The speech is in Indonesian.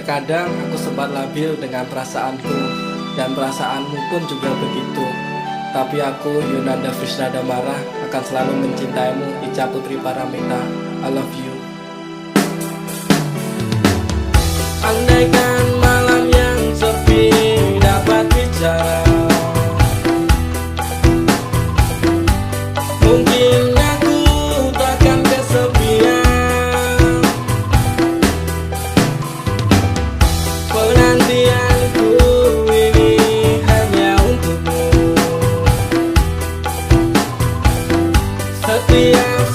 Terkadang aku sempat labil dengan perasaanku, dan perasaanmu pun juga begitu. Tapi aku, Yunanda Fisnada Marah, akan selalu mencintaimu, Ica Putri Paramita. I love you. Andaikan malam yang sepi dapat bicara, mungkin aku takkan kesepian. Penantianku ini hanya untukmu. Setiap